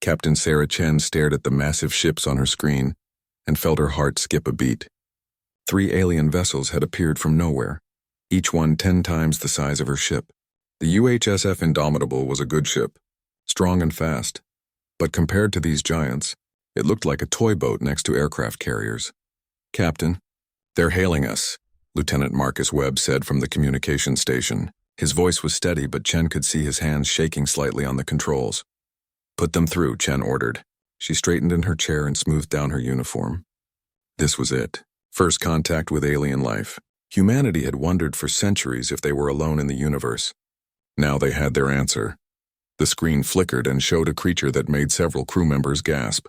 Captain Sarah Chen stared at the massive ships on her screen and felt her heart skip a beat. 3 alien vessels had appeared from nowhere, each one 10 times the size of her ship. The UHSF Indomitable was a good ship, strong and fast, but compared to these giants, it looked like a toy boat next to aircraft carriers. "Captain, they're hailing us," Lieutenant Marcus Webb said from the communication station. His voice was steady, but Chen could see his hands shaking slightly on the controls. "Put them through," Chen ordered. She straightened in her chair and smoothed down her uniform. This was it. First contact with alien life. Humanity had wondered for centuries if they were alone in the universe. Now they had their answer. The screen flickered and showed a creature that made several crew members gasp.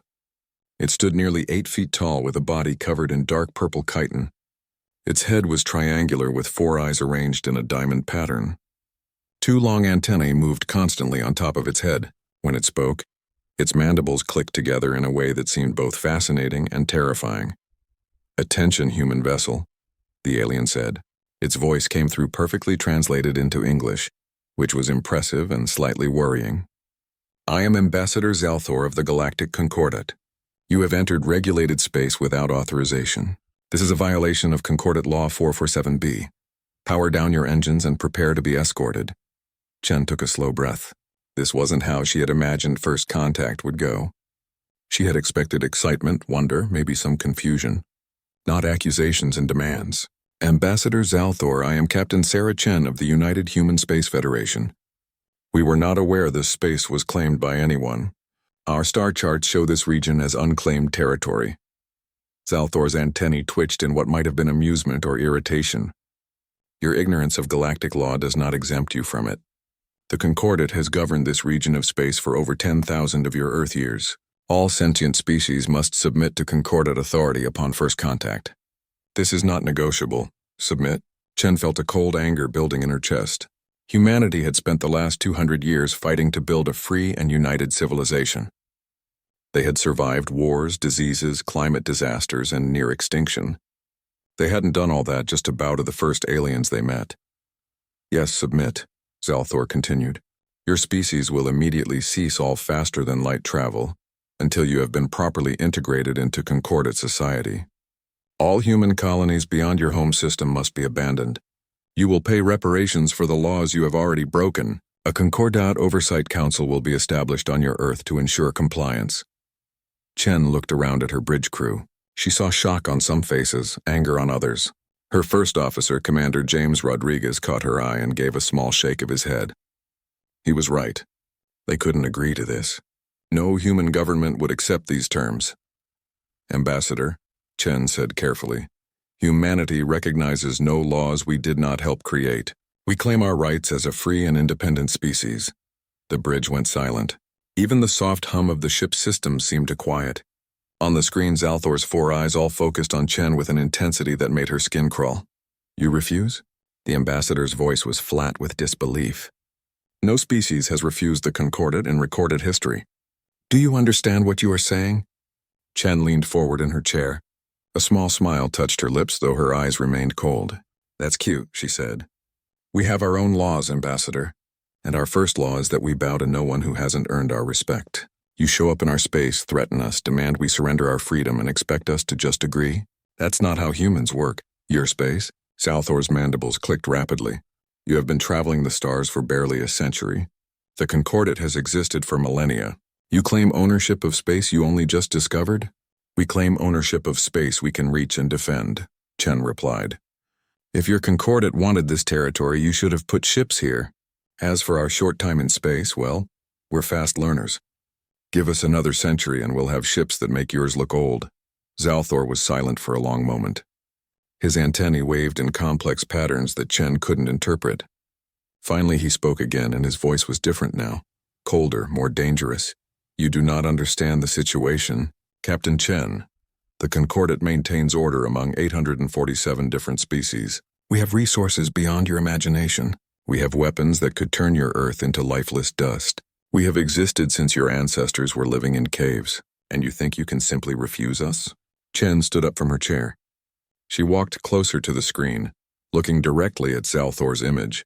It stood nearly 8 feet tall with a body covered in dark purple chitin. Its head was triangular with 4 eyes arranged in a diamond pattern. 2 long antennae moved constantly on top of its head. When it spoke, its mandibles clicked together in a way that seemed both fascinating and terrifying. "Attention, human vessel," the alien said. Its voice came through perfectly translated into English, which was impressive and slightly worrying. "I am Ambassador Zalthor of the Galactic Concordat. You have entered regulated space without authorization. This is a violation of Concordat Law 447B. Power down your engines and prepare to be escorted." Chen took a slow breath. This wasn't how she had imagined first contact would go. She had expected excitement, wonder, maybe some confusion. Not accusations and demands. "Ambassador Zalthor, I am Captain Sarah Chen of the United Human Space Federation. We were not aware this space was claimed by anyone. Our star charts show this region as unclaimed territory." Zalthor's antennae twitched in what might have been amusement or irritation. "Your ignorance of galactic law does not exempt you from it. The Concordat has governed this region of space for over 10,000 of your Earth years. All sentient species must submit to Concordat authority upon first contact. This is not negotiable. Submit." Chen felt a cold anger building in her chest. Humanity had spent the last 200 years fighting to build a free and united civilization. They had survived wars, diseases, climate disasters, and near extinction. They hadn't done all that just to bow to the first aliens they met. "Yes, submit," Zalthor continued. "Your species will immediately cease all faster-than-light travel until you have been properly integrated into Concordat society. All human colonies beyond your home system must be abandoned. You will pay reparations for the laws you have already broken. A Concordat Oversight Council will be established on your Earth to ensure compliance." Chen looked around at her bridge crew. She saw shock on some faces, anger on others. Her first officer, Commander James Rodriguez, caught her eye and gave a small shake of his head. He was right. They couldn't agree to this. No human government would accept these terms. "Ambassador," Chen said carefully, "humanity recognizes no laws we did not help create. We claim our rights as a free and independent species." The bridge went silent. Even the soft hum of the ship's systems seemed to quiet. On the screen, Zalthor's 4 eyes all focused on Chen with an intensity that made her skin crawl. "You refuse?" The ambassador's voice was flat with disbelief. "No species has refused the Concordat in recorded history. Do you understand what you are saying?" Chen leaned forward in her chair. A small smile touched her lips, though her eyes remained cold. "That's cute," she said. "We have our own laws, Ambassador, and our first law is that we bow to no one who hasn't earned our respect. You show up in our space, threaten us, demand we surrender our freedom, and expect us to just agree? That's not how humans work. Your space?" Zalthor's mandibles clicked rapidly. "You have been traveling the stars for barely a century. The Concordat has existed for millennia. You claim ownership of space you only just discovered?" "We claim ownership of space we can reach and defend," Chen replied. "If your Concordat wanted this territory, you should have put ships here. As for our short time in space, well, we're fast learners. Give us another century and we'll have ships that make yours look old." Zalthor was silent for a long moment. His antennae waved in complex patterns that Chen couldn't interpret. Finally he spoke again, and his voice was different now, colder, more dangerous. "You do not understand the situation, Captain Chen. The Concordat maintains order among 847 different species. We have resources beyond your imagination. We have weapons that could turn your Earth into lifeless dust. We have existed since your ancestors were living in caves, and you think you can simply refuse us?" Chen stood up from her chair. She walked closer to the screen, looking directly at Zalthor's image.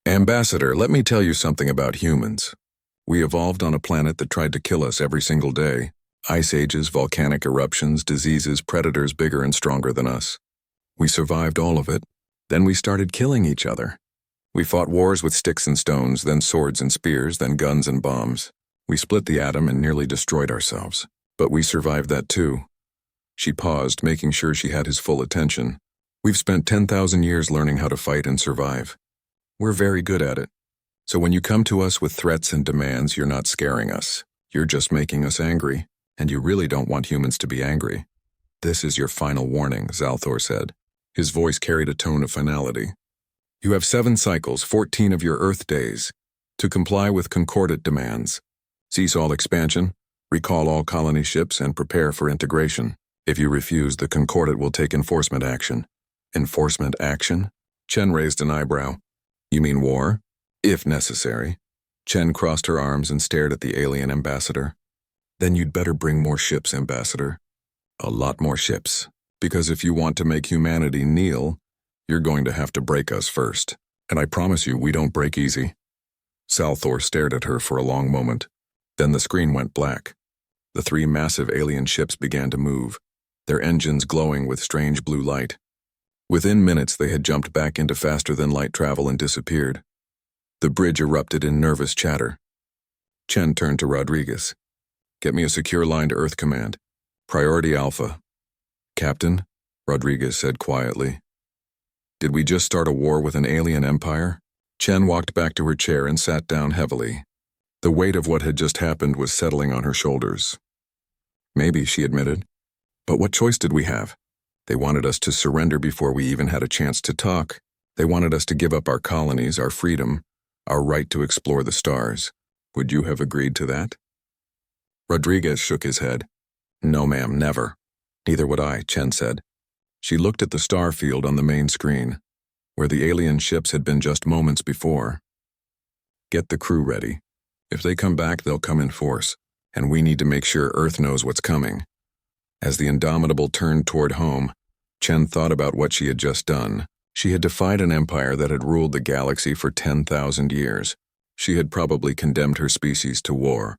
"Ambassador, let me tell you something about humans. We evolved on a planet that tried to kill us every single day. Ice ages, volcanic eruptions, diseases, predators bigger and stronger than us. We survived all of it. Then we started killing each other. We fought wars with sticks and stones, then swords and spears, then guns and bombs. We split the atom and nearly destroyed ourselves. But we survived that too. She paused, making sure she had his full attention. We've spent 10,000 years learning how to fight and survive. We're very good at it. So when you come to us with threats and demands, you're not scaring us. You're just making us angry, and you really don't want humans to be angry. This is your final warning, Zalthor said. His voice carried a tone of finality. You have 7 cycles, 14 of your Earth days, to comply with concordant demands. Cease all expansion, recall all colony ships, and prepare for integration. If you refuse, the concordant will take enforcement action. Enforcement action? Chen raised an eyebrow. You mean war? If necessary. Chen crossed her arms and stared at the alien ambassador. Then you'd better bring more ships, Ambassador. A lot more ships. Because if you want to make humanity kneel, you're going to have to break us first. And I promise you, we don't break easy. Zalthor stared at her for a long moment. Then the screen went black. The 3 massive alien ships began to move, their engines glowing with strange blue light. Within minutes, they had jumped back into faster-than-light travel and disappeared. The bridge erupted in nervous chatter. Chen turned to Rodriguez. Get me a secure line to Earth Command. Priority Alpha. Captain, Rodriguez said quietly. Did we just start a war with an alien empire? Chen walked back to her chair and sat down heavily. The weight of what had just happened was settling on her shoulders. Maybe, she admitted. But what choice did we have? They wanted us to surrender before we even had a chance to talk. They wanted us to give up our colonies, our freedom, our right to explore the stars. Would you have agreed to that? Rodriguez shook his head. No, ma'am, never. Neither would I, Chen said. She looked at the star field on the main screen, where the alien ships had been just moments before. Get the crew ready. If they come back, they'll come in force, and we need to make sure Earth knows what's coming. As the Indomitable turned toward home, Chen thought about what she had just done. She had defied an empire that had ruled the galaxy for 10,000 years. She had probably condemned her species to war.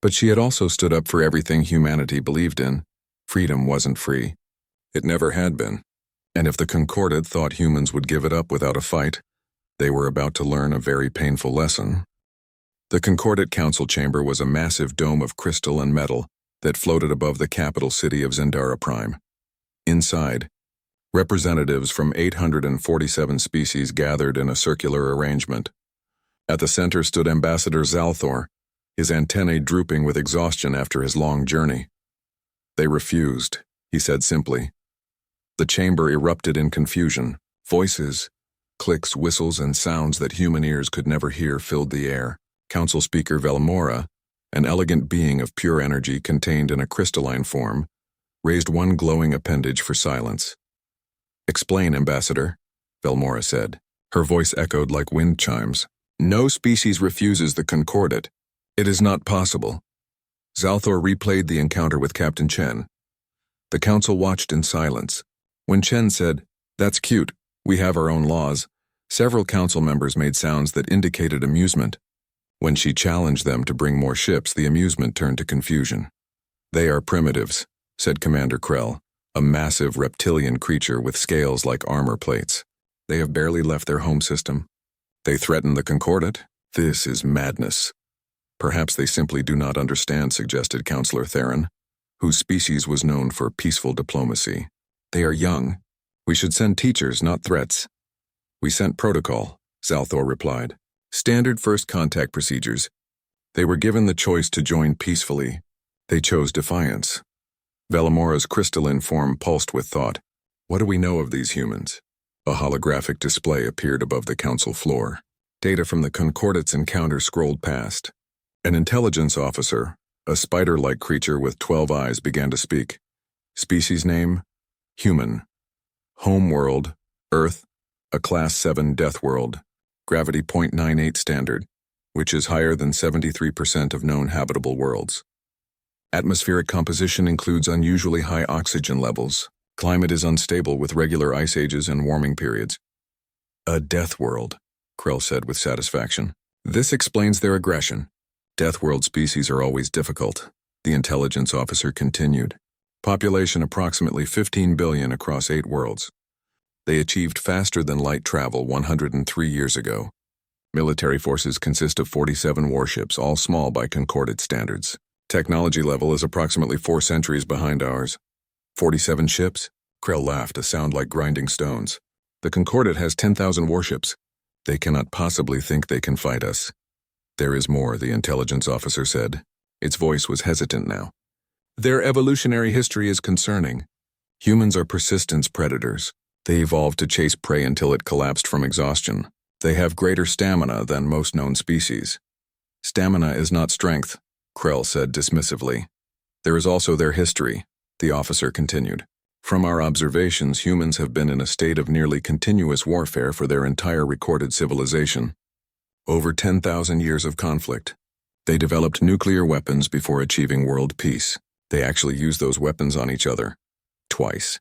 But she had also stood up for everything humanity believed in. Freedom wasn't free. It never had been. And if the Concordat thought humans would give it up without a fight, they were about to learn a very painful lesson. The Concordat Council Chamber was a massive dome of crystal and metal that floated above the capital city of Zendara Prime. Inside, representatives from 847 species gathered in a circular arrangement. At the center stood Ambassador Zalthor, his antennae drooping with exhaustion after his long journey. They refused, he said simply. The chamber erupted in confusion. Voices, clicks, whistles, and sounds that human ears could never hear filled the air. Council Speaker Velmora, an elegant being of pure energy contained in a crystalline form, raised one glowing appendage for silence. Explain, Ambassador, Velmora said. Her voice echoed like wind chimes. No species refuses the Concordat. It is not possible. Zalthor replayed the encounter with Captain Chen. The council watched in silence. When Chen said, "That's cute, we have our own laws," several council members made sounds that indicated amusement. When she challenged them to bring more ships, the amusement turned to confusion. They are primitives, said Commander Krell, a massive reptilian creature with scales like armor plates. They have barely left their home system. They threaten the Concordat? This is madness. Perhaps they simply do not understand, suggested Councillor Theron, whose species was known for peaceful diplomacy. They are young. We should send teachers, not threats. We sent protocol, Zalthor replied. Standard first contact procedures. They were given the choice to join peacefully. They chose defiance. Velmora's crystalline form pulsed with thought. What do we know of these humans? A holographic display appeared above the council floor. Data from the Concordat's encounter scrolled past. An intelligence officer, a spider-like creature with 12 eyes, began to speak. Species name? Human. Home world, Earth, a Class 7 death world. Gravity 0.98 standard, which is higher than 73% of known habitable worlds. Atmospheric composition includes unusually high oxygen levels. Climate is unstable with regular ice ages and warming periods. A death world, Krell said with satisfaction. This explains their aggression. Death world species are always difficult, the intelligence officer continued. Population approximately 15 billion across 8 worlds. They achieved faster than light travel 103 years ago. Military forces consist of 47 warships, all small by concorded standards. Technology level is approximately 4 centuries behind ours. 47 ships? Krell laughed, a sound like grinding stones. The Concordat has 10,000 warships. They cannot possibly think they can fight us. There is more, the intelligence officer said. Its voice was hesitant now. Their evolutionary history is concerning. Humans are persistence predators. They evolved to chase prey until it collapsed from exhaustion. They have greater stamina than most known species. Stamina is not strength, Krell said dismissively. There is also their history, the officer continued. From our observations, humans have been in a state of nearly continuous warfare for their entire recorded civilization. Over 10,000 years of conflict. They developed nuclear weapons before achieving world peace. They actually used those weapons on each other. Twice.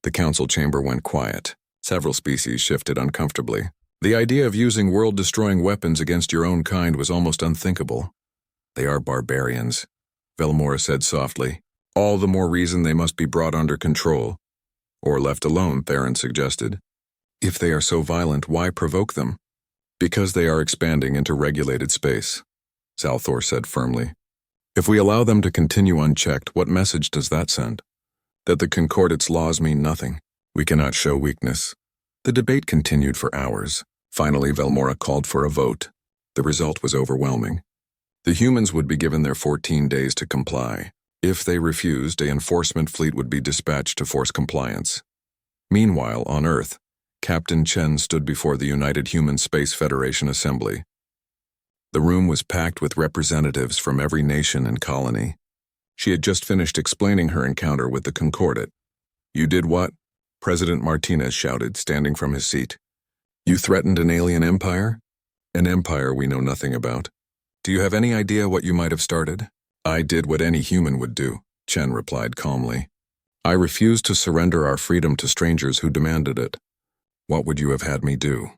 The council chamber went quiet. Several species shifted uncomfortably. The idea of using world-destroying weapons against your own kind was almost unthinkable. They are barbarians, Velmora said softly. All the more reason they must be brought under control. Or left alone, Theron suggested. If they are so violent, why provoke them? Because they are expanding into regulated space, Zalthor said firmly. If we allow them to continue unchecked, what message does that send? That the Concordat's laws mean nothing. We cannot show weakness. The debate continued for hours. Finally, Velmora called for a vote. The result was overwhelming. The humans would be given their 14 days to comply. If they refused, an enforcement fleet would be dispatched to force compliance. Meanwhile, on Earth, Captain Chen stood before the United Human Space Federation Assembly. The room was packed with representatives from every nation and colony. She had just finished explaining her encounter with the Concordat. You did what? President Martinez shouted, standing from his seat. You threatened an alien empire? An empire we know nothing about. Do you have any idea what you might have started? I did what any human would do, Chen replied calmly. I refused to surrender our freedom to strangers who demanded it. What would you have had me do?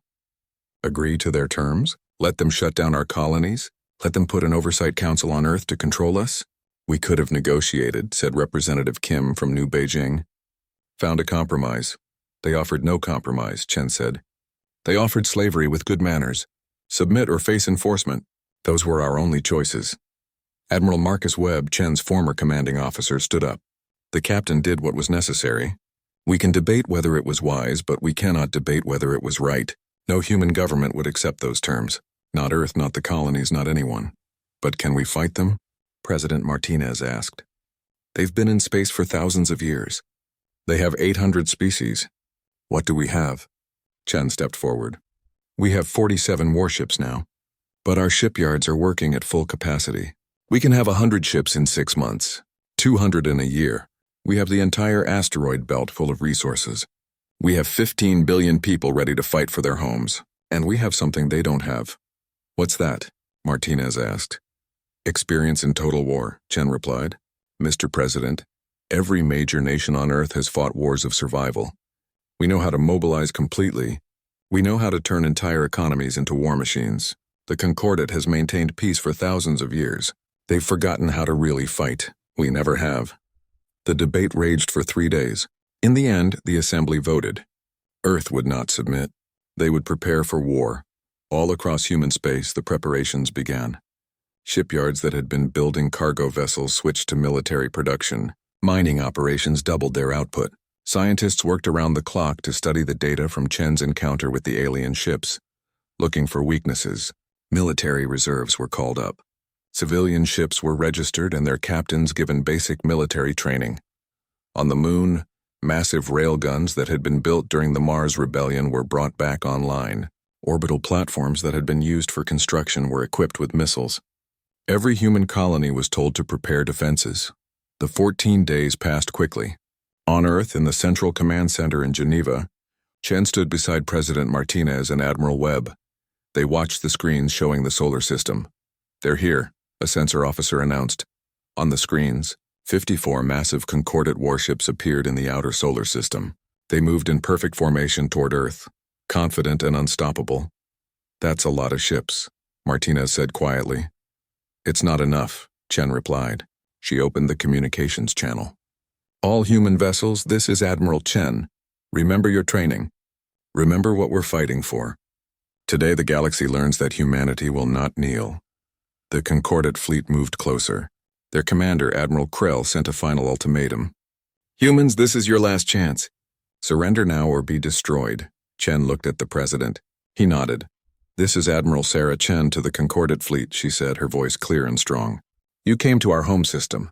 Agree to their terms? Let them shut down our colonies? Let them put an oversight council on Earth to control us? We could have negotiated, said Representative Kim from New Beijing. Found a compromise. They offered no compromise, Chen said. They offered slavery with good manners. Submit or face enforcement. Those were our only choices. Admiral Marcus Webb, Chen's former commanding officer, stood up. The captain did what was necessary. We can debate whether it was wise, but we cannot debate whether it was right. No human government would accept those terms. Not Earth, not the colonies, not anyone. But can we fight them? President Martinez asked. They've been in space for thousands of years. They have 800 species. What do we have? Chen stepped forward. We have 47 warships now. But our shipyards are working at full capacity. We can have 100 ships in 6 months, 200 in a year. We have the entire asteroid belt full of resources. We have 15 billion people ready to fight for their homes. And we have something they don't have. What's that? Martinez asked. Experience in total war, Chen replied. Mr. President, every major nation on Earth has fought wars of survival. We know how to mobilize completely. We know how to turn entire economies into war machines. The Concordat has maintained peace for thousands of years. They've forgotten how to really fight. We never have. The debate raged for 3 days. In the end, the assembly voted. Earth would not submit. They would prepare for war. All across human space, the preparations began. Shipyards that had been building cargo vessels switched to military production. Mining operations doubled their output. Scientists worked around the clock to study the data from Chen's encounter with the alien ships. Looking for weaknesses, military reserves were called up. Civilian ships were registered and their captains given basic military training. On the moon, massive railguns that had been built during the Mars Rebellion were brought back online. Orbital platforms that had been used for construction were equipped with missiles. Every human colony was told to prepare defenses. The 14 days passed quickly. On Earth, in the Central Command Center in Geneva, Chen stood beside President Martinez and Admiral Webb. They watched the screens showing the solar system. They're here, a sensor officer announced. On the screens, 54 massive Concordat warships appeared in the outer solar system. They moved in perfect formation toward Earth, confident and unstoppable. That's a lot of ships, Martinez said quietly. It's not enough, Chen replied. She opened the communications channel. All human vessels, this is Admiral Chen. Remember your training. Remember what we're fighting for. Today the galaxy learns that humanity will not kneel. The Concordat fleet moved closer. Their commander, Admiral Krell, sent a final ultimatum. Humans, this is your last chance. Surrender now or be destroyed. Chen looked at the president. He nodded. This is Admiral Sarah Chen to the Concordat fleet, she said, her voice clear and strong. You came to our home system.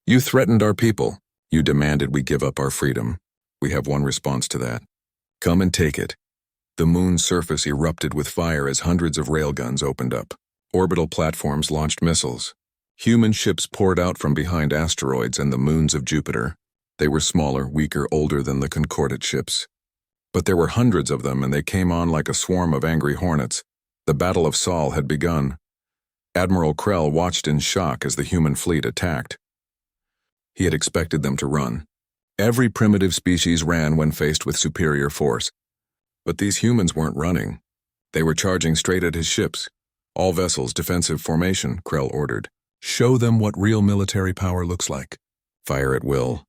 You threatened our people. You demanded we give up our freedom. We have one response to that. Come and take it. The moon's surface erupted with fire as hundreds of railguns opened up. Orbital platforms launched missiles. Human ships poured out from behind asteroids and the moons of Jupiter. They were smaller, weaker, older than the Concordat ships. But there were hundreds of them, and they came on like a swarm of angry hornets. The Battle of Saul had begun. Admiral Krell watched in shock as the human fleet attacked. He had expected them to run. Every primitive species ran when faced with superior force. But these humans weren't running. They were charging straight at his ships. All vessels, defensive formation, Krell ordered. Show them what real military power looks like. Fire at will.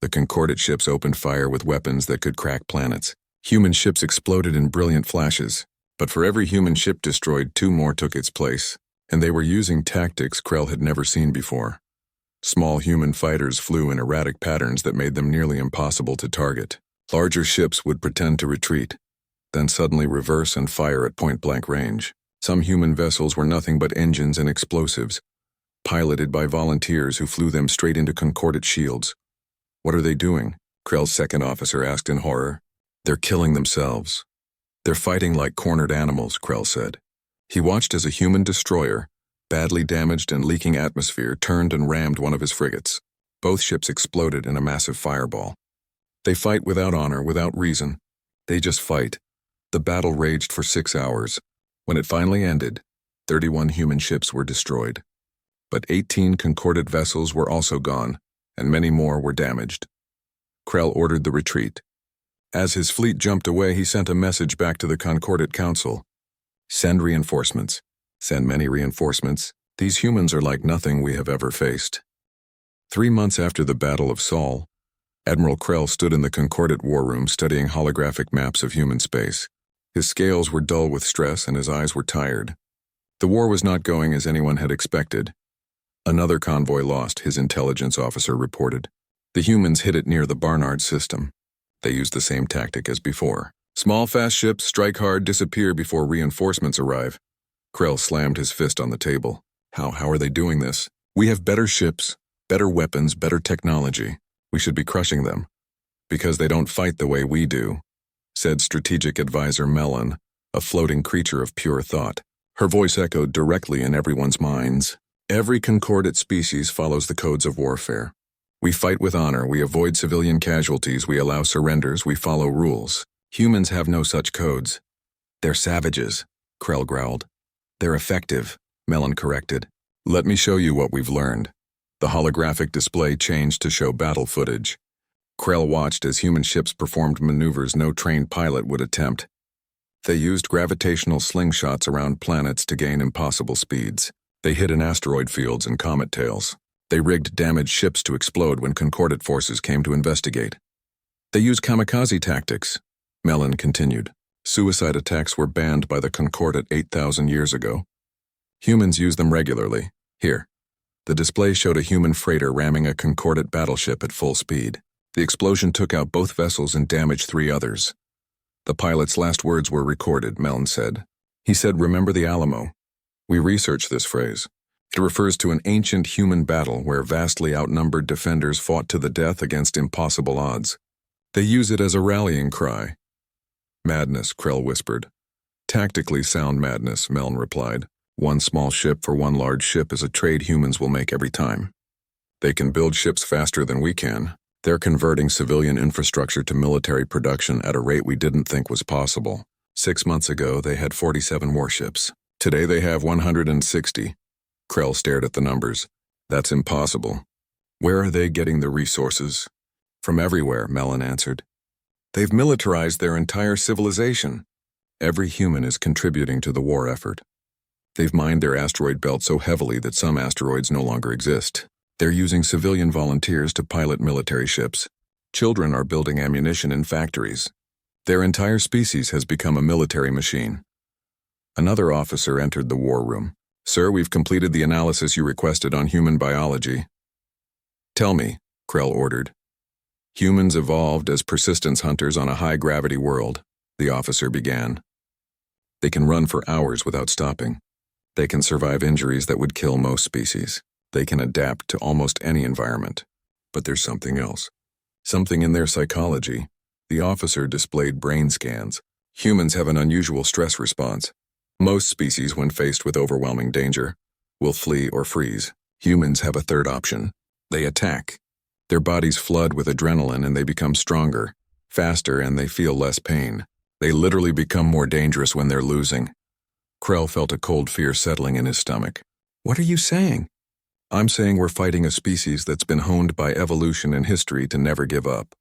The Concordat ships opened fire with weapons that could crack planets. Human ships exploded in brilliant flashes. But for every human ship destroyed, 2 more took its place. And they were using tactics Krell had never seen before. Small human fighters flew in erratic patterns that made them nearly impossible to target. Larger ships would pretend to retreat, then suddenly reverse and fire at point-blank range. Some human vessels were nothing but engines and explosives, piloted by volunteers who flew them straight into Concordat shields. What are they doing? Krell's second officer asked in horror. They're killing themselves. They're fighting like cornered animals, Krell said. He watched as a human destroyer, badly damaged and leaking atmosphere, turned and rammed one of his frigates. Both ships exploded in a massive fireball. They fight without honor, without reason. They just fight. The battle raged for 6 hours. When it finally ended, 31 human ships were destroyed. But 18 Concordat vessels were also gone, and many more were damaged. Krell ordered the retreat. As his fleet jumped away, he sent a message back to the Concordat Council. Send reinforcements. Send many reinforcements. These humans are like nothing we have ever faced. 3 months after the Battle of Saul, Admiral Krell stood in the Concordat war room studying holographic maps of human space. His scales were dull with stress and his eyes were tired. The war was not going as anyone had expected. Another convoy lost, his intelligence officer reported. The humans hit it near the Barnard system. They used the same tactic as before. Small, fast ships strike hard, disappear before reinforcements arrive. Krell slammed his fist on the table. How are they doing this? We have better ships, better weapons, better technology. We should be crushing them. Because they don't fight the way we do, said Strategic Advisor Melon, a floating creature of pure thought. Her voice echoed directly in everyone's minds. Every Concordat species follows the codes of warfare. We fight with honor, we avoid civilian casualties, we allow surrenders, we follow rules. Humans have no such codes. They're savages, Krell growled. They're effective, Melon corrected. Let me show you what we've learned. The holographic display changed to show battle footage. Krell watched as human ships performed maneuvers no trained pilot would attempt. They used gravitational slingshots around planets to gain impossible speeds. They hid in asteroid fields and comet tails. They rigged damaged ships to explode when Concordat forces came to investigate. They used kamikaze tactics, Melon continued. Suicide attacks were banned by the Concordat 8,000 years ago. Humans use them regularly. Here. The display showed a human freighter ramming a Concordat battleship at full speed. The explosion took out both vessels and damaged 3 others. The pilot's last words were recorded, Melon said. He said, "Remember the Alamo." We researched this phrase. It refers to an ancient human battle where vastly outnumbered defenders fought to the death against impossible odds. They use it as a rallying cry. Madness, Krell whispered. Tactically sound madness, Melon replied. 1 small ship for 1 large ship is a trade humans will make every time. They can build ships faster than we can. They're converting civilian infrastructure to military production at a rate we didn't think was possible. 6 months ago, they had 47 warships. Today they have 160. Krell stared at the numbers. That's impossible. Where are they getting the resources? From everywhere, Melon answered. They've militarized their entire civilization. Every human is contributing to the war effort. They've mined their asteroid belt so heavily that some asteroids no longer exist. They're using civilian volunteers to pilot military ships. Children are building ammunition in factories. Their entire species has become a military machine. Another officer entered the war room. "Sir, we've completed the analysis you requested on human biology." "Tell me," Krell ordered. "Humans evolved as persistence hunters on a high-gravity world," the officer began. "They can run for hours without stopping. They can survive injuries that would kill most species. They can adapt to almost any environment. But there's something else. Something in their psychology." The officer displayed brain scans. "Humans have an unusual stress response. Most species, when faced with overwhelming danger, will flee or freeze. Humans have a third option. They attack. Their bodies flood with adrenaline and they become stronger, faster, and they feel less pain. They literally become more dangerous when they're losing." Krell felt a cold fear settling in his stomach. "What are you saying?" "I'm saying we're fighting a species that's been honed by evolution and history to never give up.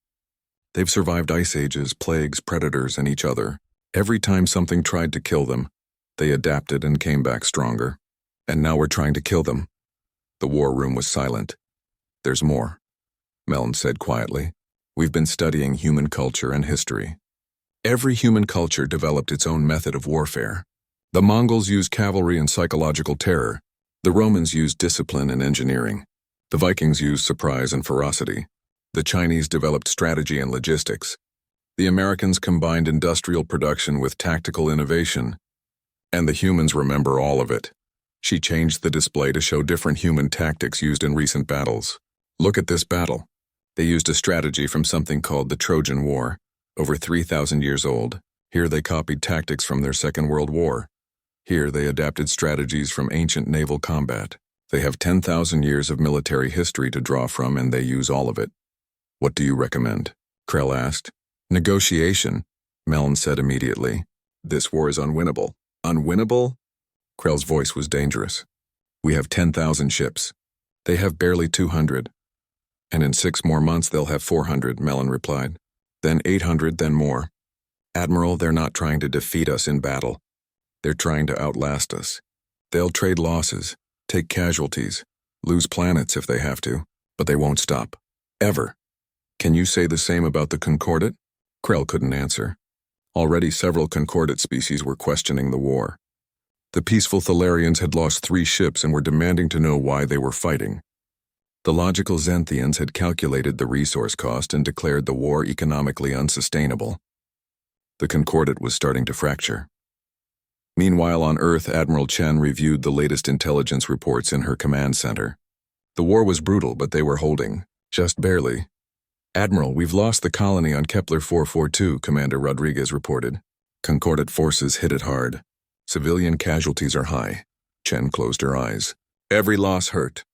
They've survived ice ages, plagues, predators, and each other. Every time something tried to kill them, they adapted and came back stronger. And now we're trying to kill them." The war room was silent. "There's more," Melon said quietly. "We've been studying human culture and history. Every human culture developed its own method of warfare. The Mongols used cavalry and psychological terror. The Romans used discipline and engineering. The Vikings used surprise and ferocity. The Chinese developed strategy and logistics. The Americans combined industrial production with tactical innovation. And the humans remember all of it." She changed the display to show different human tactics used in recent battles. "Look at this battle. They used a strategy from something called the Trojan War, over 3,000 years old. Here they copied tactics from their Second World War. Here they adapted strategies from ancient naval combat. They have 10,000 years of military history to draw from, and they use all of it." "What do you recommend?" Krell asked. "Negotiation," Melon said immediately. "This war is unwinnable." "Unwinnable?" Krell's voice was dangerous. "We have 10,000 ships. They have barely 200. And in 6 more months they'll have 400, Melon replied. "Then 800, then more. Admiral, they're not trying to defeat us in battle. They're trying to outlast us. They'll trade losses, take casualties, lose planets if they have to, but they won't stop. Ever. Can you say the same about the Concordate?" Krell couldn't answer. Already several Concordate species were questioning the war. The peaceful Thalarians had lost 3 ships and were demanding to know why they were fighting. The logical Zenthians had calculated the resource cost and declared the war economically unsustainable. The Concordate was starting to fracture. Meanwhile, on Earth, Admiral Chen reviewed the latest intelligence reports in her command center. The war was brutal, but they were holding, just barely. "Admiral, we've lost the colony on Kepler 442, Commander Rodriguez reported. Concordate forces hit it hard. Civilian casualties are high." Chen closed her eyes. Every loss hurt.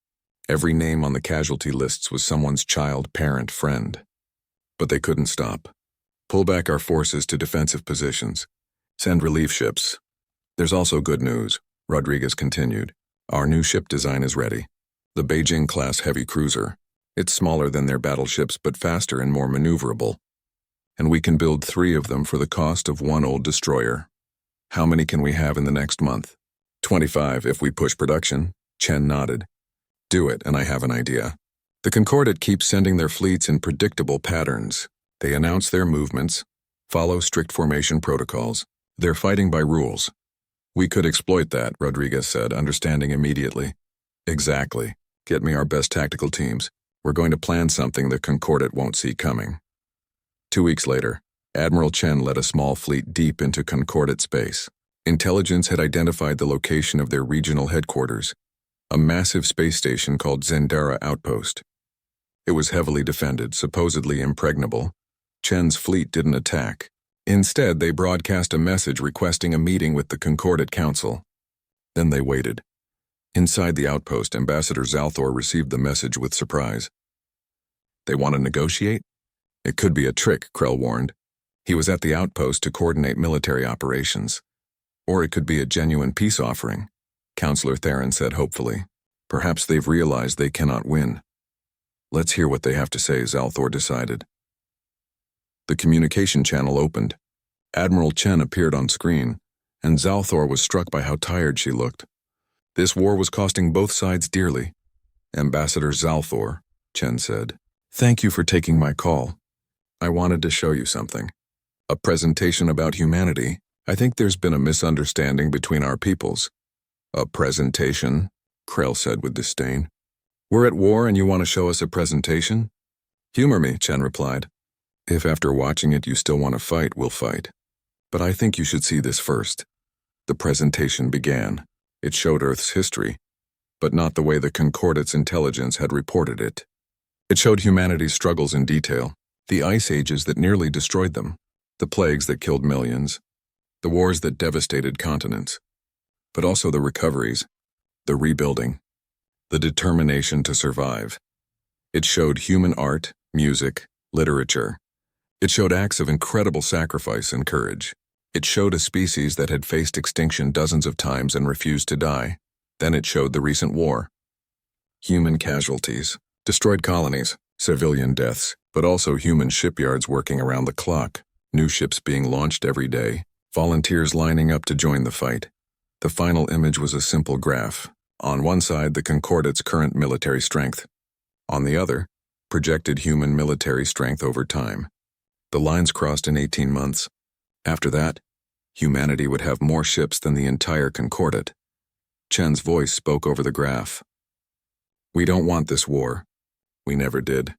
Every name on the casualty lists was someone's child, parent, friend. But they couldn't stop. "Pull back our forces to defensive positions. Send relief ships." "There's also good news," Rodriguez continued. "Our new ship design is ready. The Beijing-class heavy cruiser. It's smaller than their battleships but faster and more maneuverable. And we can build 3 of them for the cost of 1 old destroyer. How many can we have in the next month?" 25 if we push production," Chen nodded. "Do it, and I have an idea. The Concordate keeps sending their fleets in predictable patterns. They announce their movements, follow strict formation protocols. They're fighting by rules." "We could exploit that," Rodriguez said, understanding immediately. "Exactly. Get me our best tactical teams. We're going to plan something the Concordate won't see coming." 2 weeks later, Admiral Chen led a small fleet deep into Concordate space. Intelligence had identified the location of their regional headquarters, a massive space station called Zendara Outpost. It was heavily defended, supposedly impregnable. Chen's fleet didn't attack. Instead, they broadcast a message requesting a meeting with the Concordate Council. Then they waited. Inside the outpost, Ambassador Zalthor received the message with surprise. "They want to negotiate?" "It could be a trick," Krell warned. "He was at the outpost to coordinate military operations. Or it could be a genuine peace offering," Counselor Theron said hopefully. "Perhaps they've realized they cannot win." "Let's hear what they have to say," Zalthor decided. The communication channel opened. Admiral Chen appeared on screen, and Zalthor was struck by how tired she looked. This war was costing both sides dearly. Ambassador Zalthor, Chen said, "Thank you for taking my call. I wanted to show you something. A presentation about humanity. I think there's been a misunderstanding between our peoples." "A presentation?" Krell said with disdain. "We're at war and you want to show us a presentation?" "Humor me," Chen replied. "If after watching it you still want to fight, we'll fight. But I think you should see this first." The presentation began. It showed Earth's history, but not the way the Concordate's intelligence had reported it. It showed humanity's struggles in detail, the ice ages that nearly destroyed them, the plagues that killed millions, the wars that devastated continents, but also the recoveries, the rebuilding, the determination to survive. It showed human art, music, literature. It showed acts of incredible sacrifice and courage. It showed a species that had faced extinction dozens of times and refused to die. Then it showed the recent war. Human casualties, destroyed colonies, civilian deaths, but also human shipyards working around the clock, new ships being launched every day, volunteers lining up to join the fight. The final image was a simple graph. On one side, the Concordate's current military strength. On the other, projected human military strength over time. The lines crossed in 18 months. After that, humanity would have more ships than the entire Concordate. Chen's voice spoke over the graph. "We don't want this war. We never did.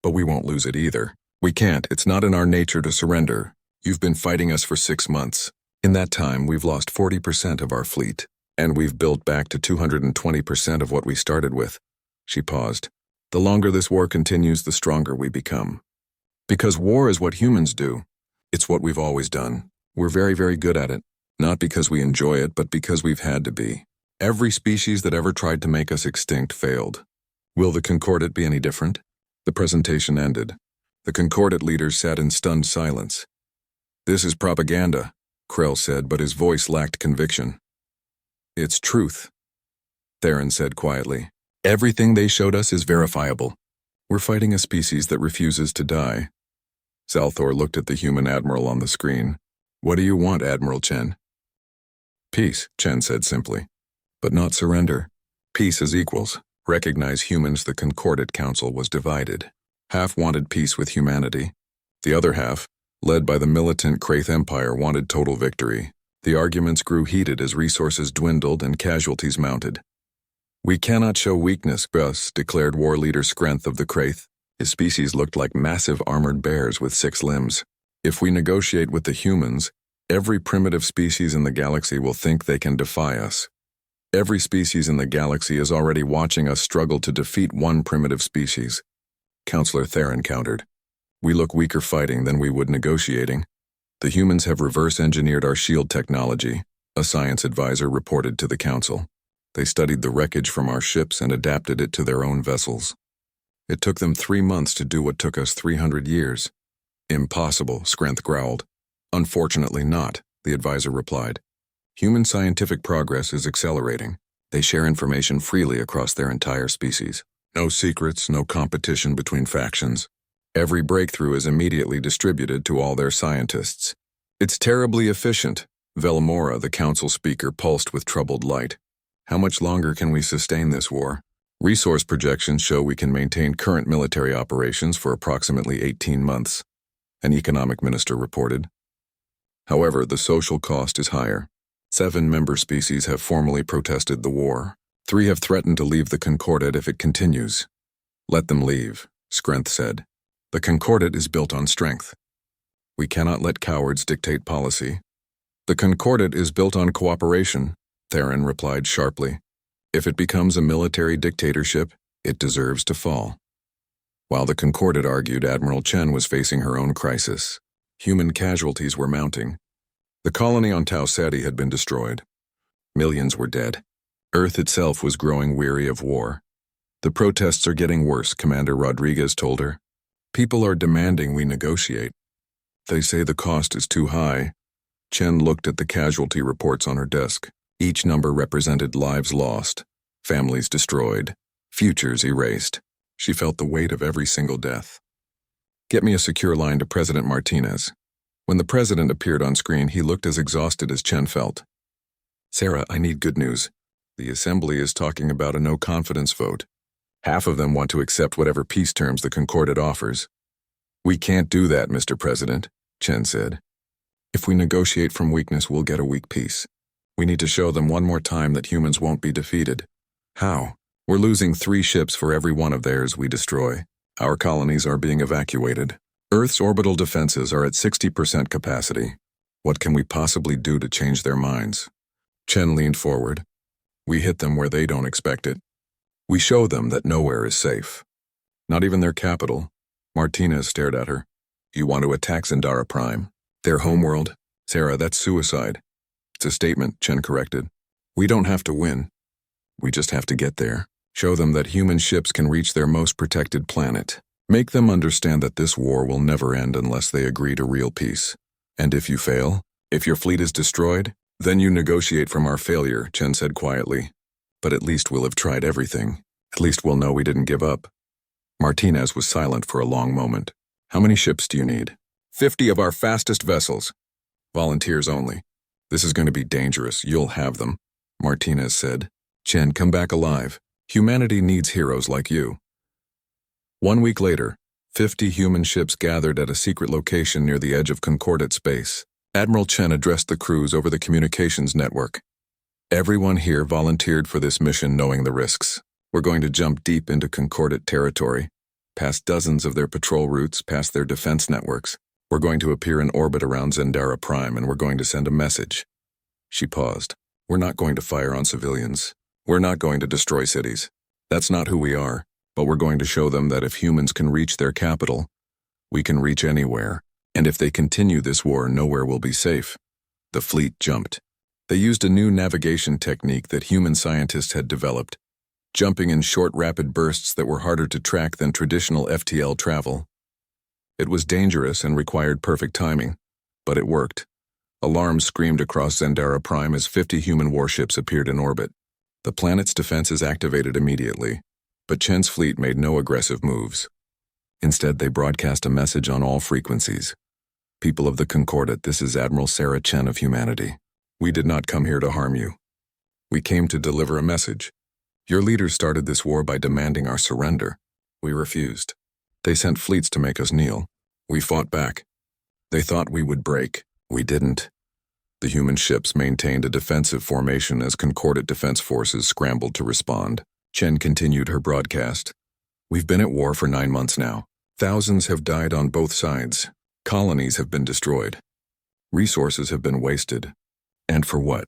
But we won't lose it either. We can't. It's not in our nature to surrender. You've been fighting us for 6 months. In that time, we've lost 40% of our fleet, and we've built back to 220% of what we started with." She paused. "The longer this war continues, the stronger we become. Because war is what humans do. It's what we've always done. We're very, very good at it. Not because we enjoy it, but because we've had to be. Every species that ever tried to make us extinct failed. Will the Concordate be any different?" The presentation ended. The Concordate leaders sat in stunned silence. "This is propaganda," Krell said, but his voice lacked conviction. "It's truth," Theron said quietly. "Everything they showed us is verifiable. We're fighting a species that refuses to die." Zalthor looked at the human admiral on the screen. "What do you want, Admiral Chen?" "Peace," Chen said simply. "But not surrender. Peace as equals. Recognize humans." The Concordate Council was divided. Half wanted peace with humanity. The other half, led by the militant Kraith Empire, wanted total victory. The arguments grew heated as resources dwindled and casualties mounted. "We cannot show weakness," Gus declared, war leader Skrenth of the Kraith. His species looked like massive armored bears with 6 limbs. "If we negotiate with the humans, every primitive species in the galaxy will think they can defy us. Every species in the galaxy is already watching us struggle to defeat one primitive species." Counselor Theron countered. "We look weaker fighting than we would negotiating. The humans have reverse-engineered our shield technology," a science advisor reported to the council. "They studied the wreckage from our ships and adapted it to their own vessels. It took them 3 months to do what took us 300 years. "Impossible," Skrenth growled. "Unfortunately not," the advisor replied. "Human scientific progress is accelerating. They share information freely across their entire species. No secrets, no competition between factions. Every breakthrough is immediately distributed to all their scientists. It's terribly efficient." Velamora, the council speaker, pulsed with troubled light. "How much longer can we sustain this war?" "Resource projections show we can maintain current military operations for approximately 18 months, an economic minister reported. "However, the social cost is higher. 7 member species have formally protested the war. 3 have threatened to leave the Concordate if it continues." "Let them leave," Skrenth said. "The Concordate is built on strength. We cannot let cowards dictate policy." "The Concordate is built on cooperation," Theron replied sharply. "If it becomes a military dictatorship, it deserves to fall." While the Concordate argued, Admiral Chen was facing her own crisis. Human casualties were mounting. The colony on Tau Ceti had been destroyed. Millions were dead. Earth itself was growing weary of war. "The protests are getting worse," Commander Rodriguez told her. "People are demanding we negotiate. They say the cost is too high." Chen looked at the casualty reports on her desk. Each number represented lives lost, families destroyed, futures erased. She felt the weight of every single death. "Get me a secure line to President Martinez." When the president appeared on screen, he looked as exhausted as Chen felt. Sarah, I need good news. The assembly is talking about a no-confidence vote. Half of them want to accept whatever peace terms the Concordat offers. We can't do that, Mr. President, Chen said. If we negotiate from weakness, we'll get a weak peace. We need to show them one more time that humans won't be defeated. How? We're losing 3 ships for every one of theirs we destroy. Our colonies are being evacuated. Earth's orbital defenses are at 60% capacity. What can we possibly do to change their minds? Chen leaned forward. We hit them where they don't expect it. We show them that nowhere is safe. Not even their capital. Martinez stared at her. You want to attack Zendara Prime? Their homeworld? Sarah, that's suicide. It's a statement, Chen corrected. We don't have to win. We just have to get there. Show them that human ships can reach their most protected planet. Make them understand that this war will never end unless they agree to real peace. And if you fail, if your fleet is destroyed, then you negotiate from our failure, Chen said quietly. But at least we'll have tried everything. At least we'll know we didn't give up. Martinez was silent for a long moment. How many ships do you need? 50 of our fastest vessels. Volunteers only. This is going to be dangerous. You'll have them, Martinez said. Chen, come back alive. Humanity needs heroes like you. 1 week later, 50 human ships gathered at a secret location near the edge of Concordat space. Admiral Chen addressed the crews over the communications network. Everyone here volunteered for this mission knowing the risks. We're going to jump deep into Concordat territory, past dozens of their patrol routes, past their defense networks. We're going to appear in orbit around Zendara Prime, and we're going to send a message. She paused. We're not going to fire on civilians. We're not going to destroy cities. That's not who we are, but we're going to show them that if humans can reach their capital, we can reach anywhere. And if they continue this war, nowhere will be safe. The fleet jumped. They used a new navigation technique that human scientists had developed, jumping in short, rapid bursts that were harder to track than traditional FTL travel. It was dangerous and required perfect timing, but it worked. Alarms screamed across Zendara Prime as 50 human warships appeared in orbit. The planet's defenses activated immediately, but Chen's fleet made no aggressive moves. Instead, they broadcast a message on all frequencies. People of the Concordat, this is Admiral Sarah Chen of humanity. We did not come here to harm you. We came to deliver a message. Your leaders started this war by demanding our surrender. We refused. They sent fleets to make us kneel. We fought back. They thought we would break. We didn't. The human ships maintained a defensive formation as Concordat defense forces scrambled to respond. Chen continued her broadcast. We've been at war for 9 months now. Thousands have died on both sides. Colonies have been destroyed. Resources have been wasted. And for what?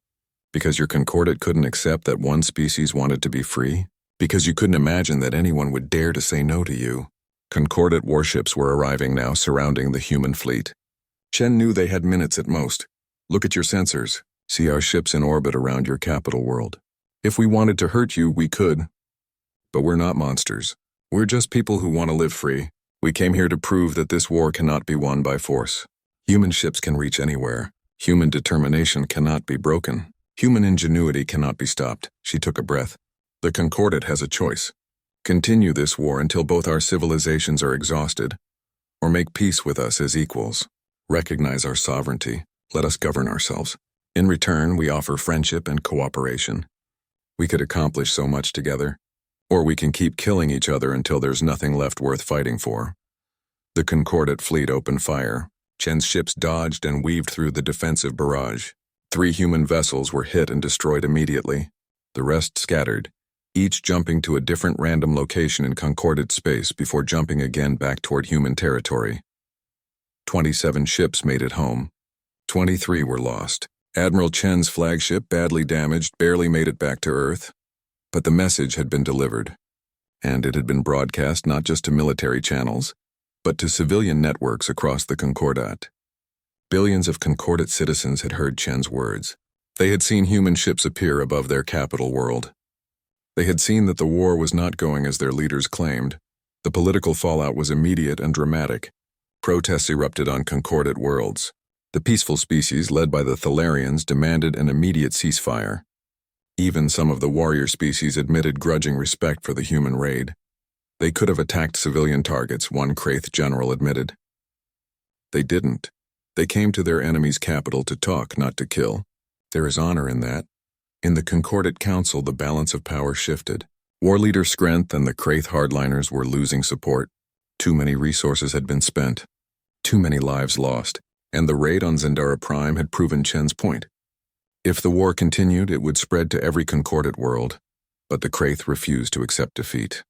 Because your Concordat couldn't accept that one species wanted to be free? Because you couldn't imagine that anyone would dare to say no to you? Concordat warships were arriving now, surrounding the human fleet. Chen knew they had minutes at most. Look at your sensors. See our ships in orbit around your capital world. If we wanted to hurt you, we could. But we're not monsters. We're just people who want to live free. We came here to prove that this war cannot be won by force. Human ships can reach anywhere. Human determination cannot be broken. Human ingenuity cannot be stopped. She took a breath. The Concordat has a choice. Continue this war until both our civilizations are exhausted, or make peace with us as equals. Recognize our sovereignty. Let us govern ourselves. In return, we offer friendship and cooperation. We could accomplish so much together. Or we can keep killing each other until there's nothing left worth fighting for. The Concordat fleet opened fire. Chen's ships dodged and weaved through the defensive barrage. 3 human vessels were hit and destroyed immediately. The rest scattered, each jumping to a different random location in Concordat space before jumping again back toward human territory. 27 ships made it home. 23 were lost. Admiral Chen's flagship, badly damaged, barely made it back to Earth. But the message had been delivered, and it had been broadcast not just to military channels, but to civilian networks across the Concordat. Billions of Concordat citizens had heard Chen's words. They had seen human ships appear above their capital world. They had seen that the war was not going as their leaders claimed. The political fallout was immediate and dramatic. Protests erupted on Concordat worlds. The peaceful species, led by the Thalarians, demanded an immediate ceasefire. Even some of the warrior species admitted grudging respect for the human raid. They could have attacked civilian targets, one Kraith general admitted. They didn't. They came to their enemy's capital to talk, not to kill. There is honor in that. In the Concordat Council, the balance of power shifted. War leader Skrenth and the Kraith hardliners were losing support. Too many resources had been spent. Too many lives lost. And the raid on Zendara Prime had proven Chen's point. If the war continued, it would spread to every Concordat world. But the Kraith refused to accept defeat.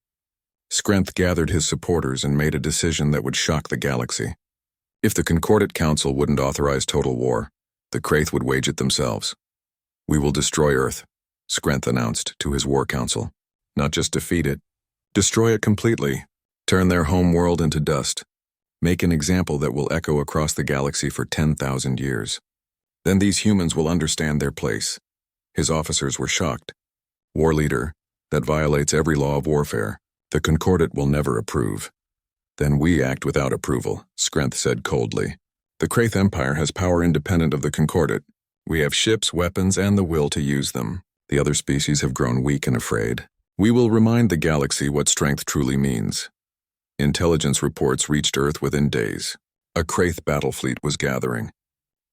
Skrenth gathered his supporters and made a decision that would shock the galaxy. If the Concordat Council wouldn't authorize total war, the Kraith would wage it themselves. "We will destroy Earth," Skrenth announced to his war council. "Not just defeat it. Destroy it completely. Turn their home world into dust. Make an example that will echo across the galaxy for 10,000 years. Then these humans will understand their place." His officers were shocked. "War leader, that violates every law of warfare. The Concordat will never approve." "Then we act without approval," Skrenth said coldly. "The Kraith Empire has power independent of the Concordat. We have ships, weapons, and the will to use them. The other species have grown weak and afraid. We will remind the galaxy what strength truly means." Intelligence reports reached Earth within days. A Kraith battle fleet was gathering.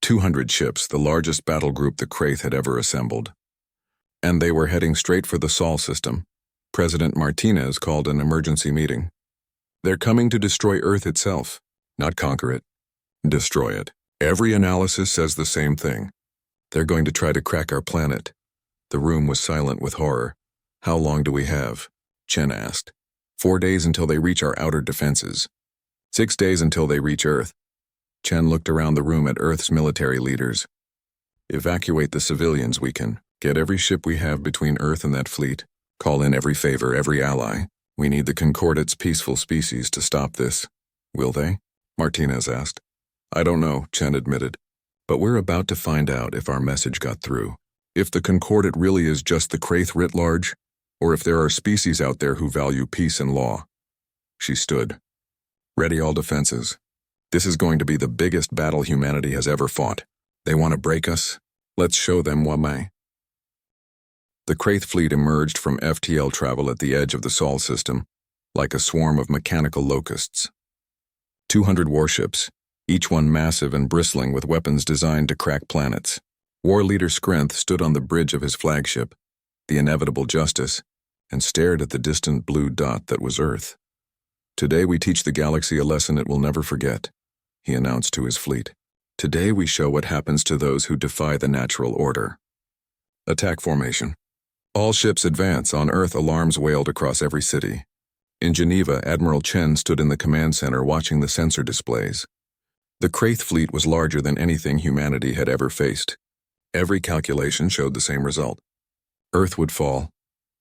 200 ships, the largest battle group the Kraith had ever assembled. And they were heading straight for the Saul system. President Martinez called an emergency meeting. "They're coming to destroy Earth itself, not conquer it. Destroy it. Every analysis says the same thing. They're going to try to crack our planet." The room was silent with horror. "How long do we have?" Chen asked. 4 days until they reach our outer defenses. 6 days until they reach Earth." Chen looked around the room at Earth's military leaders. "Evacuate the civilians we can. Get every ship we have between Earth and that fleet. Call in every favor, every ally. We need the Concordat's peaceful species to stop this." "Will they?" Martinez asked. "I don't know," Chen admitted. "But we're about to find out if our message got through. If the Concordat really is just the Kraith writ large, or if there are species out there who value peace and law." She stood. "Ready all defenses. This is going to be the biggest battle humanity has ever fought. They want to break us? Let's show them why." The Kraith fleet emerged from FTL travel at the edge of the Saul system, like a swarm of mechanical locusts. 200 warships, each one massive and bristling with weapons designed to crack planets. War leader Skrenth stood on the bridge of his flagship, the Inevitable Justice, and stared at the distant blue dot that was Earth. "Today we teach the galaxy a lesson it will never forget," he announced to his fleet. "Today we show what happens to those who defy the natural order." Attack formation. "All ships advance." On Earth, alarms wailed across every city. In Geneva, Admiral Chen stood in the command center watching the sensor displays. The Kraith fleet was larger than anything humanity had ever faced. Every calculation showed the same result. Earth would fall.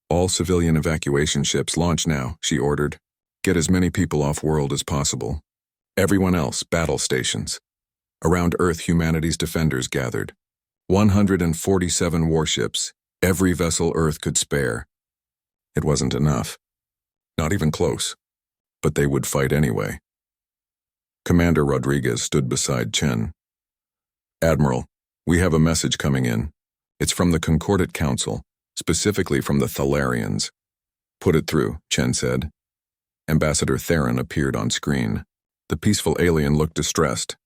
"All civilian evacuation ships launch now," she ordered. "Get as many people off-world as possible. Everyone else, battle stations." Around Earth, humanity's defenders gathered. 147 warships, every vessel Earth could spare. It wasn't enough. Not even close. But they would fight anyway. Commander Rodriguez stood beside Chen. "Admiral, we have a message coming in. It's from the Concordat Council, specifically from the Thalarians." "Put it through," Chen said. Ambassador Theron appeared on screen. The peaceful alien looked distressed.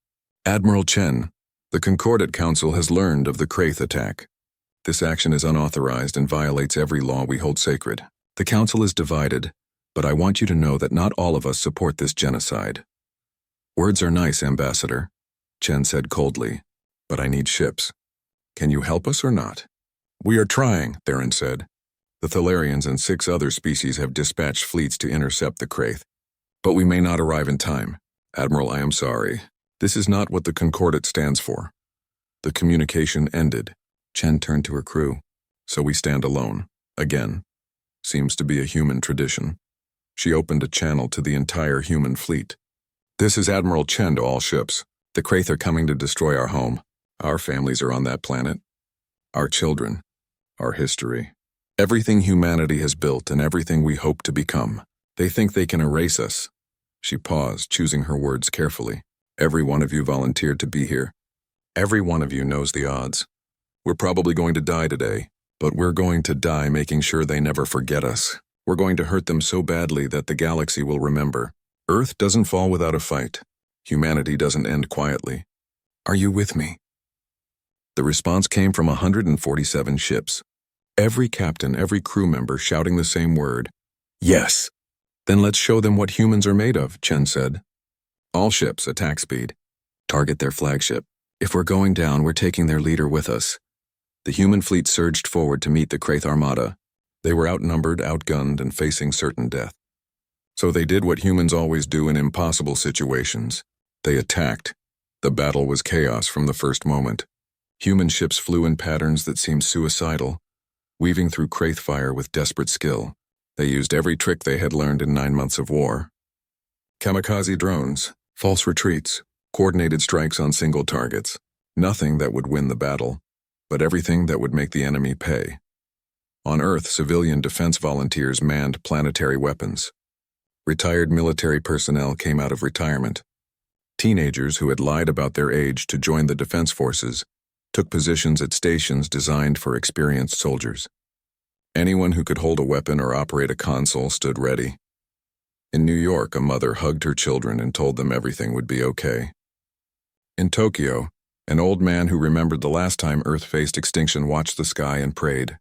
"Admiral Chen, the Concordat Council has learned of the Kraith attack. This action is unauthorized and violates every law we hold sacred. The Council is divided, but I want you to know that not all of us support this genocide." "Words are nice, Ambassador," Chen said coldly, "but I need ships. Can you help us or not?" "We are trying," Theron said. "The Thalarians and 6 other species have dispatched fleets to intercept the Kraith. But we may not arrive in time. Admiral, I am sorry. This is not what the Concordat stands for." The communication ended. Chen turned to her crew. "So we stand alone. Again. Seems to be a human tradition." She opened a channel to the entire human fleet. "This is Admiral Chen to all ships. The Kraith are coming to destroy our home. Our families are on that planet. Our children. Our history. Everything humanity has built and everything we hope to become. They think they can erase us." She paused, choosing her words carefully. "Every one of you volunteered to be here. Every one of you knows the odds. We're probably going to die today, but we're going to die making sure they never forget us. We're going to hurt them so badly that the galaxy will remember. Earth doesn't fall without a fight. Humanity doesn't end quietly. Are you with me? The response came from 147 ships. Every captain, every crew member shouting the same word. Yes. Then let's show them what humans are made of, Chen said. All ships, attack speed. Target their flagship. If we're going down, we're taking their leader with us. The human fleet surged forward to meet the Kraith Armada. They were outnumbered, outgunned, and facing certain death. So they did what humans always do in impossible situations. They attacked. The battle was chaos from the first moment. Human ships flew in patterns that seemed suicidal, weaving through Kraith fire with desperate skill. They used every trick they had learned in 9 months of war. Kamikaze drones, false retreats, coordinated strikes on single targets. Nothing that would win the battle, but everything that would make the enemy pay. On Earth, civilian defense volunteers manned planetary weapons. Retired military personnel came out of retirement. Teenagers who had lied about their age to join the defense forces took positions at stations designed for experienced soldiers. Anyone who could hold a weapon or operate a console stood ready. In New York, a mother hugged her children and told them everything would be okay. In Tokyo, an old man who remembered the last time Earth faced extinction watched the sky and prayed.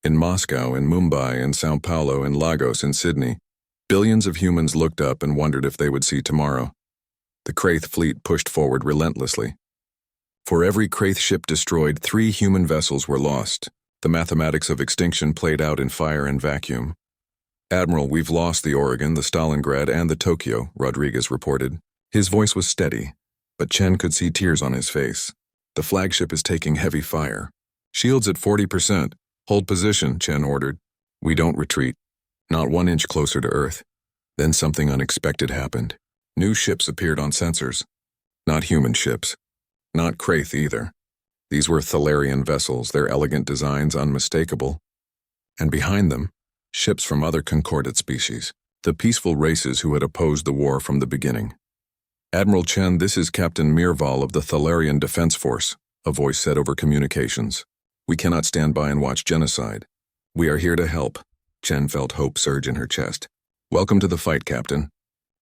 In Moscow, in Mumbai, in Sao Paulo, in Lagos, in Sydney, billions of humans looked up and wondered if they would see tomorrow. The Kraith fleet pushed forward relentlessly. For every Kraith ship destroyed, 3 human vessels were lost. The mathematics of extinction played out in fire and vacuum. "Admiral, we've lost the Oregon, the Stalingrad, and the Tokyo," Rodriguez reported. His voice was steady, but Chen could see tears on his face. "The flagship is taking heavy fire. Shields at 40%. Hold position," Chen ordered. "We don't retreat. Not 1 inch closer to Earth." Then something unexpected happened. New ships appeared on sensors. Not human ships. Not Kraith either. These were Thalarian vessels, their elegant designs unmistakable. And behind them, ships from other concordate species, the peaceful races who had opposed the war from the beginning. "Admiral Chen, this is Captain Mirval of the Thalarian Defense Force," a voice said over communications. "We cannot stand by and watch genocide. We are here to help." Chen felt hope surge in her chest. "Welcome to the fight, Captain.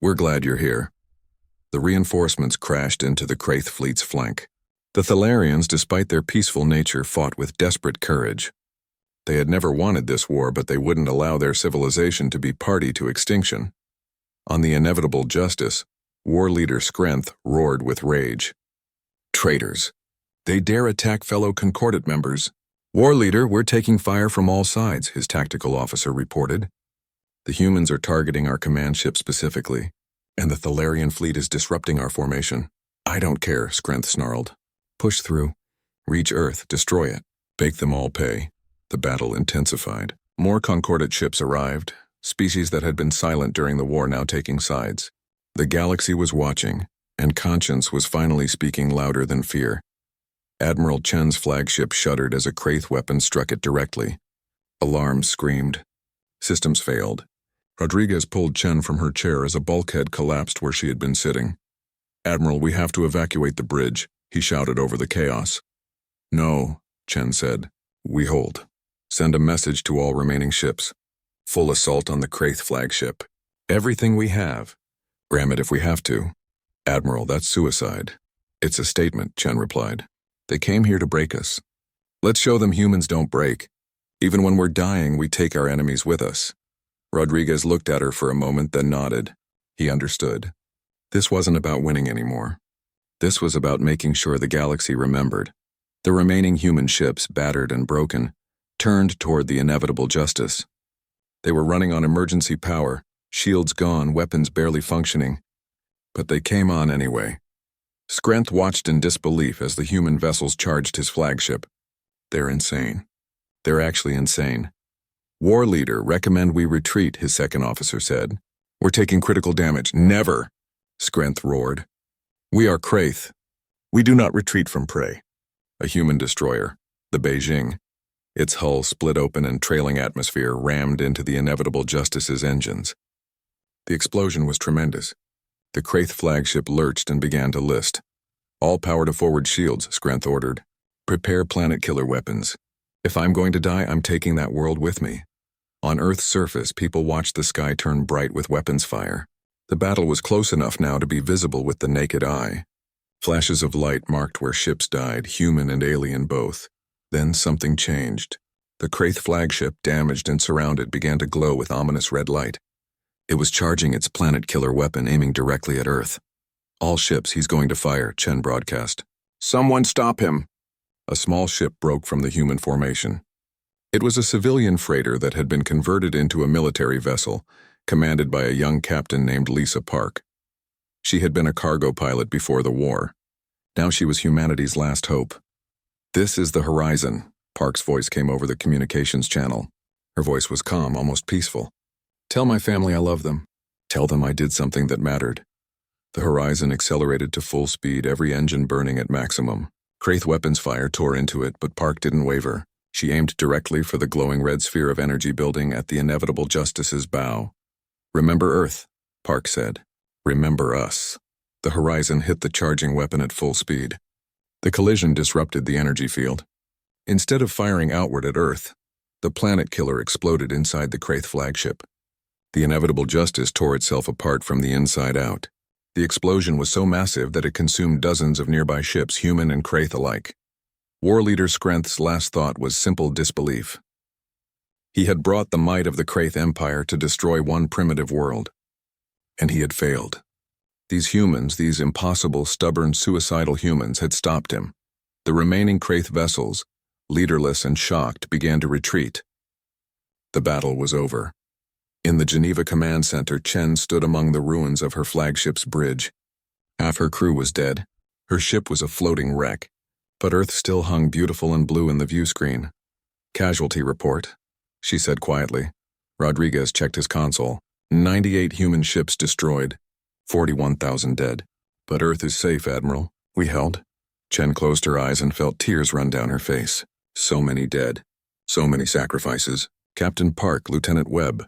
We're glad you're here." The reinforcements crashed into the Kraith fleet's flank. The Thalarians, despite their peaceful nature, fought with desperate courage. They had never wanted this war, but they wouldn't allow their civilization to be party to extinction. On the inevitable justice, war leader Skrenth roared with rage. "Traitors! They dare attack fellow concordate members." "War leader, we're taking fire from all sides," his tactical officer reported. "The humans are targeting our command ship specifically, and the Thalarian fleet is disrupting our formation." "I don't care," Skrenth snarled. "Push through. Reach Earth, destroy it. Make them all pay." The battle intensified. More concordate ships arrived, species that had been silent during the war now taking sides. The galaxy was watching, and conscience was finally speaking louder than fear. Admiral Chen's flagship shuddered as a Kraith weapon struck it directly. Alarms screamed. Systems failed. Rodriguez pulled Chen from her chair as a bulkhead collapsed where she had been sitting. "Admiral, we have to evacuate the bridge," he shouted over the chaos. "No," Chen said. "We hold. Send a message to all remaining ships. Full assault on the Kraith flagship. Everything we have. Ram it if we have to." "Admiral, that's suicide." "It's a statement," Chen replied. "They came here to break us. Let's show them humans don't break. Even when we're dying, we take our enemies with us." Rodriguez looked at her for a moment, then nodded. He understood. This wasn't about winning anymore. This was about making sure the galaxy remembered. The remaining human ships, battered and broken, turned toward the inevitable justice. They were running on emergency power, shields gone, weapons barely functioning. But they came on anyway. Skrenth watched in disbelief as the human vessels charged his flagship. "They're insane. They're actually insane." "War leader, recommend we retreat," his second officer said. "We're taking critical damage." "Never!" Skrenth roared. "We are Kraith. We do not retreat from prey." A human destroyer, the Beijing, its hull split open and trailing atmosphere rammed into the inevitable Justice's engines. The explosion was tremendous. The Kraith flagship lurched and began to list. "All power to forward shields," Skrenth ordered. "Prepare planet killer weapons. If I'm going to die, I'm taking that world with me." On Earth's surface, people watched the sky turn bright with weapons fire. The battle was close enough now to be visible with the naked eye. Flashes of light marked where ships died, human and alien both. Then something changed. The Kraith flagship, damaged and surrounded, began to glow with ominous red light. It was charging its planet-killer weapon, aiming directly at Earth. "All ships, he's going to fire," Chen broadcast. "Someone stop him!" A small ship broke from the human formation. It was a civilian freighter that had been converted into a military vessel, commanded by a young captain named Lisa Park. She had been a cargo pilot before the war. Now she was humanity's last hope. "This is the horizon," Park's voice came over the communications channel. Her voice was calm, almost peaceful. "Tell my family I love them. Tell them I did something that mattered." The horizon accelerated to full speed, every engine burning at maximum. Kraith weapons fire tore into it, but Park didn't waver. She aimed directly for the glowing red sphere of energy building at the inevitable Justice's bow. "Remember Earth," Park said. "Remember us." The horizon hit the charging weapon at full speed. The collision disrupted the energy field. Instead of firing outward at Earth, the planet killer exploded inside the Kraith flagship. The inevitable Justice tore itself apart from the inside out. The explosion was so massive that it consumed dozens of nearby ships, human and Kraith alike. War leader Skrenth's last thought was simple disbelief. He had brought the might of the Kraith Empire to destroy one primitive world. And he had failed. These humans, these impossible, stubborn, suicidal humans, had stopped him. The remaining Kraith vessels, leaderless and shocked, began to retreat. The battle was over. In the Geneva Command Center, Chen stood among the ruins of her flagship's bridge. Half her crew was dead. Her ship was a floating wreck. But Earth still hung beautiful and blue in the view screen. "Casualty report," she said quietly. Rodriguez checked his console. 98 human ships destroyed. 41,000 dead. "But Earth is safe, Admiral. We held." Chen closed her eyes and felt tears run down her face. So many dead. So many sacrifices. Captain Park, Lieutenant Webb.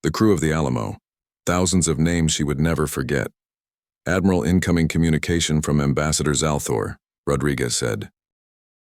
The crew of the Alamo. Thousands of names she would never forget. "Admiral, incoming communication from Ambassador Zalthor," Rodriguez said.